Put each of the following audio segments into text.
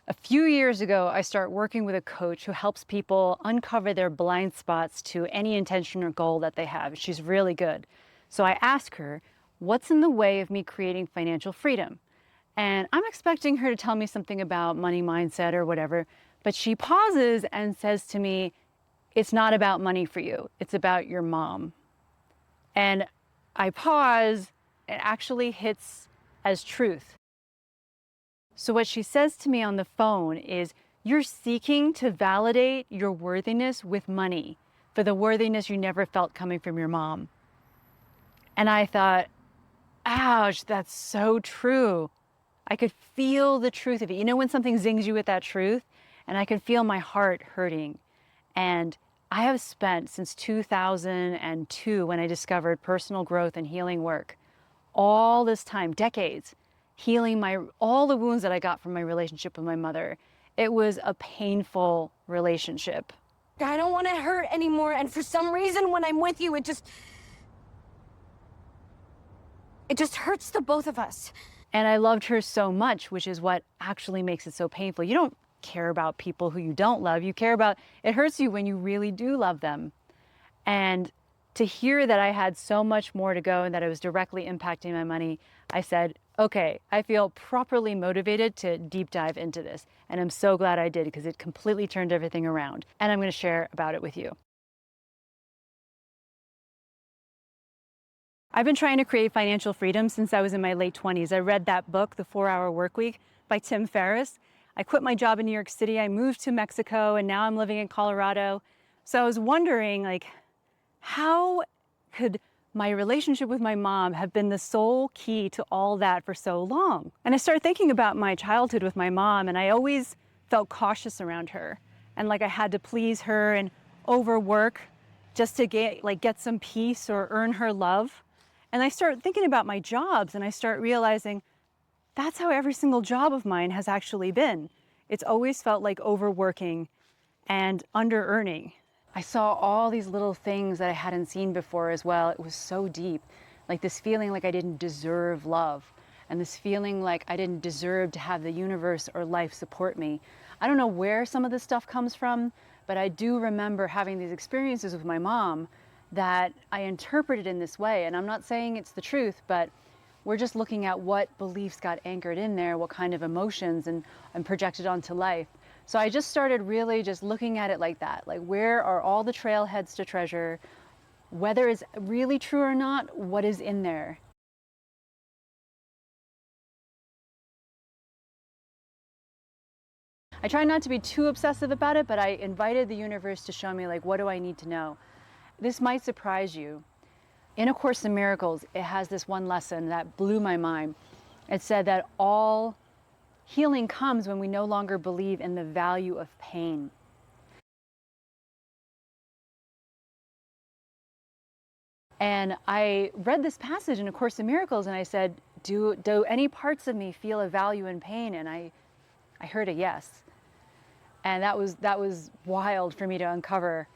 A few years ago, I started working with a coach who helps people uncover their blind spots to any intention or goal that they have. She's really good. So I asked her, what's in the way of me creating financial freedom? And I'm expecting her to tell me something about money mindset or whatever, but she pauses and says to me, it's not about money for you, it's about your mom. And I pause, it actually hits as truth. So what she says to me on the phone is, you're seeking to validate your worthiness with money for the worthiness you never felt coming from your mom. And I thought, ouch, that's so true. I could feel the truth of it. You know when something zings you with that truth? And I could feel my heart hurting. And I have spent since 2002, when I discovered personal growth and healing work, all this time, decades, healing all the wounds that I got from my relationship with my mother. It was a painful relationship. I don't want to hurt anymore, and for some reason when I'm with you, it just hurts the both of us. And I loved her so much, which is what actually makes it so painful. You don't care about people who you don't love. You care about, it hurts you when you really do love them. And to hear that I had so much more to go and that it was directly impacting my money, I said, okay, I feel properly motivated to deep dive into this. And I'm so glad I did, because it completely turned everything around. And I'm going to share about it with you. I've been trying to create financial freedom since I was in my late 20s. I read that book, The 4-Hour Workweek by Tim Ferriss. I quit my job in New York City. I moved to Mexico, and now I'm living in Colorado. So I was wondering, like, how could my relationship with my mom have been the sole key to all that for so long? And I started thinking about my childhood with my mom, and I always felt cautious around her. And like I had to please her and overwork just to get some peace or earn her love. And I started thinking about my jobs, and I start realizing that's how every single job of mine has actually been. It's always felt like overworking and under-earning. I saw all these little things that I hadn't seen before as well. It was so deep, like this feeling like I didn't deserve love, and this feeling like I didn't deserve to have the universe or life support me. I don't know where some of this stuff comes from, but I do remember having these experiences with my mom that I interpreted in this way. And I'm not saying it's the truth, but we're just looking at what beliefs got anchored in there, what kind of emotions and projected onto life. So I just started really just looking at it like that, like where are all the trailheads to treasure, whether it's really true or not, what is in there. I try not to be too obsessive about it, but I invited the universe to show me, like, what do I need to know? This might surprise you. In A Course in Miracles, it has this one lesson that blew my mind. It said that all healing comes when we no longer believe in the value of pain. And I read this passage in A Course in Miracles, and I said, do any parts of me feel a value in pain? And I heard a yes. And that was wild for me to uncover.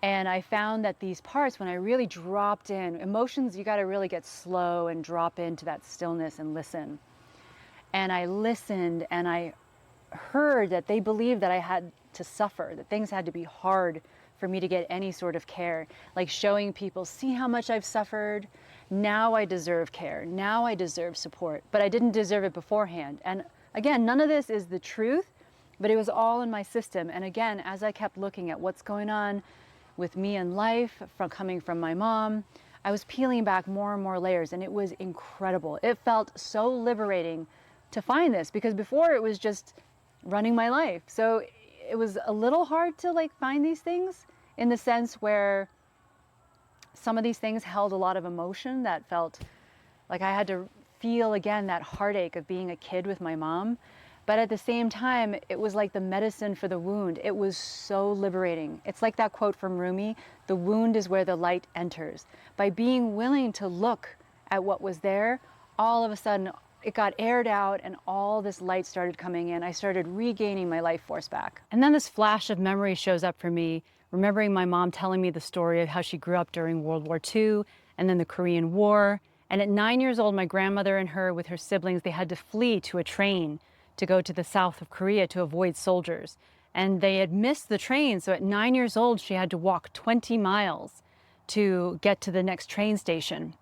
And I found that these parts, when I really dropped in, emotions, you got to really get slow and drop into that stillness and listen. And I listened, and I heard that they believed that I had to suffer, that things had to be hard for me to get any sort of care. Like showing people, see how much I've suffered. Now I deserve care. Now I deserve support. But I didn't deserve it beforehand. And again, none of this is the truth, but it was all in my system. And again, as I kept looking at what's going on with me in life, coming from my mom, I was peeling back more and more layers, and it was incredible. It felt so liberating to find this, because before it was just running my life. So it was a little hard to find these things, in the sense where some of these things held a lot of emotion that felt like I had to feel again that heartache of being a kid with my mom. But at the same time, it was like the medicine for the wound. It was so liberating. It's like that quote from Rumi, the wound is where the light enters. By being willing to look at what was there, all of a sudden it got aired out, and all this light started coming in. I started regaining my life force back. And then this flash of memory shows up for me, remembering my mom telling me the story of how she grew up during World War II and then the Korean War, And at 9 years old, my grandmother and her, with her siblings, they had to flee to a train to go to the south of Korea to avoid soldiers. And they had missed the train. So at 9 years old, she had to walk 20 miles to get to the next train station.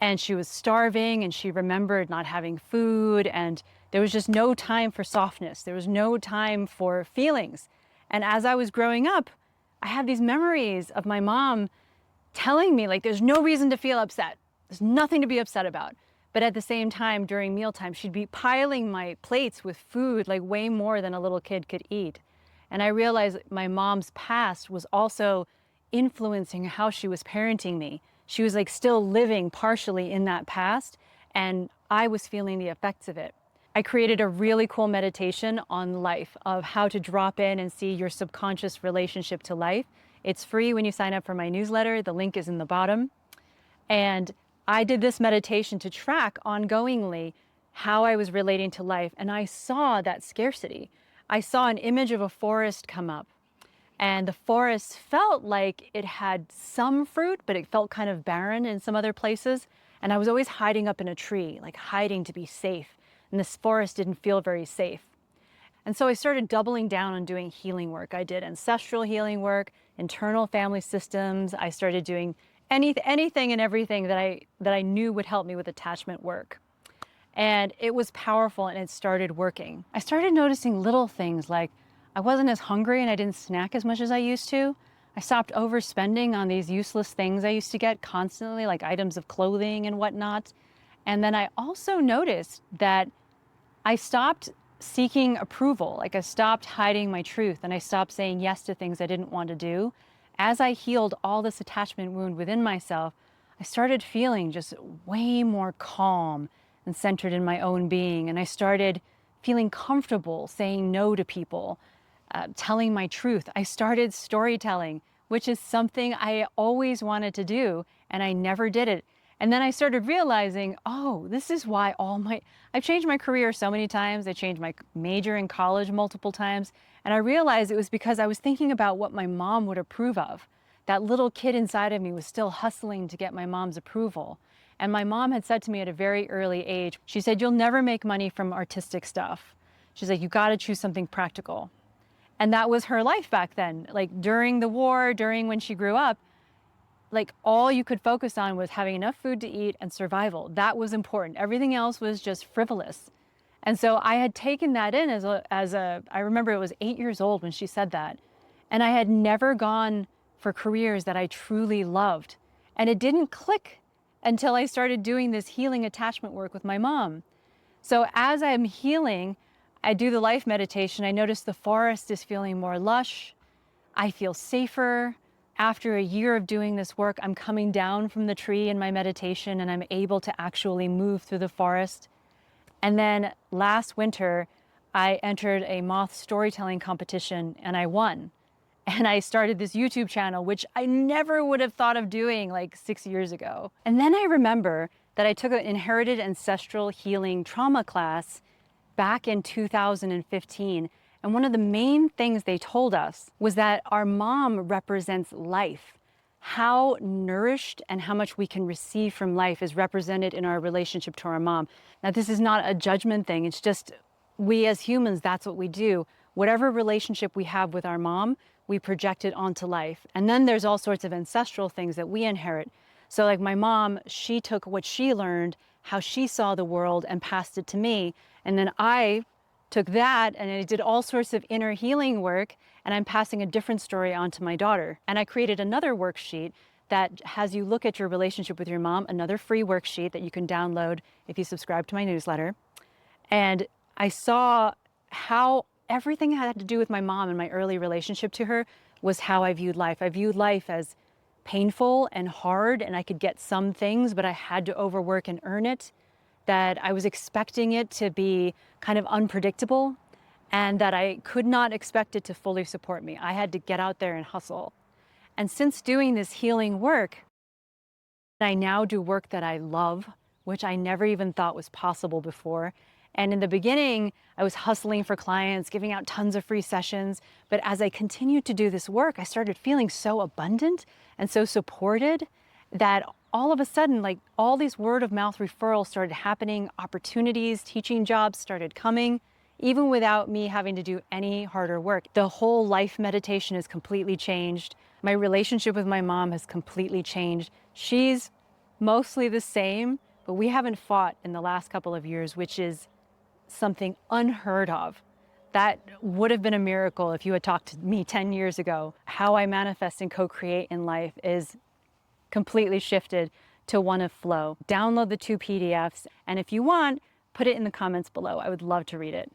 And she was starving, and she remembered not having food, and there was just no time for softness. There was no time for feelings. And as I was growing up, I had these memories of my mom telling me, like, there's no reason to feel upset. There's nothing to be upset about. But at the same time, during mealtime, she'd be piling my plates with food, like way more than a little kid could eat. And I realized my mom's past was also influencing how she was parenting me. She was like still living partially in that past, and I was feeling the effects of it. I created a really cool meditation on life, of how to drop in and see your subconscious relationship to life. It's free when you sign up for my newsletter. The link is in the bottom. And I did this meditation to track ongoingly how I was relating to life, and I saw that scarcity. I saw an image of a forest come up, and the forest felt like it had some fruit, but it felt kind of barren in some other places. And I was always hiding up in a tree, like hiding to be safe. And this forest didn't feel very safe. And so I started doubling down on doing healing work. I did ancestral healing work, internal family systems. I started doing anything and everything that I knew would help me with attachment work. And it was powerful, and it started working. I started noticing little things, like I wasn't as hungry and I didn't snack as much as I used to. I stopped overspending on these useless things I used to get constantly, like items of clothing and whatnot. And then I also noticed that I stopped seeking approval. Like I stopped hiding my truth, and I stopped saying yes to things I didn't want to do. As I healed all this attachment wound within myself, I started feeling just way more calm and centered in my own being. And I started feeling comfortable saying no to people, telling my truth. I started storytelling, which is something I always wanted to do, and I never did it. And then I started realizing, oh, this is why I've changed my career so many times. I changed my major in college multiple times. And I realized it was because I was thinking about what my mom would approve of. That little kid inside of me was still hustling to get my mom's approval. And my mom had said to me at a very early age, she said, you'll never make money from artistic stuff. She's like, you got to choose something practical. And that was her life back then. Like during the war, during when she grew up, like all you could focus on was having enough food to eat and survival. That was important. Everything else was just frivolous. And so I had taken that in I remember it was 8 years old when she said that. And I had never gone for careers that I truly loved. And it didn't click until I started doing this healing attachment work with my mom. So as I'm healing, I do the life meditation. I notice the forest is feeling more lush. I feel safer. After a year of doing this work, I'm coming down from the tree in my meditation, and I'm able to actually move through the forest. And then last winter, I entered a moth storytelling competition, and I won. And I started this YouTube channel, which I never would have thought of doing like 6 years ago. And then I remember that I took an inherited ancestral healing trauma class back in 2015. And one of the main things they told us was that our mom represents life. How nourished and how much we can receive from life is represented in our relationship to our mom. Now, this is not a judgment thing. It's just we as humans, that's what we do. Whatever relationship we have with our mom, we project it onto life. And then there's all sorts of ancestral things that we inherit. So like my mom, she took what she learned, how she saw the world, and passed it to me. And then I took that and I did all sorts of inner healing work, and I'm passing a different story on to my daughter. And I created another worksheet that has you look at your relationship with your mom, another free worksheet that you can download if you subscribe to my newsletter. And I saw how everything had to do with my mom and my early relationship to her was how I viewed life. I viewed life as painful and hard, and I could get some things, but I had to overwork and earn it. That I was expecting it to be kind of unpredictable, and that I could not expect it to fully support me. I had to get out there and hustle. And since doing this healing work, I now do work that I love, which I never even thought was possible before. And in the beginning, I was hustling for clients, giving out tons of free sessions. But as I continued to do this work, I started feeling so abundant and so supported that all of a sudden, like all these word of mouth referrals started happening, opportunities, teaching jobs started coming, even without me having to do any harder work. The whole life meditation has completely changed. My relationship with my mom has completely changed. She's mostly the same, but we haven't fought in the last couple of years, which is something unheard of. That would have been a miracle if you had talked to me 10 years ago. How I manifest and co-create in life is completely shifted to one of flow. Download the 2 PDFs, and if you want, put it in the comments below. I would love to read it.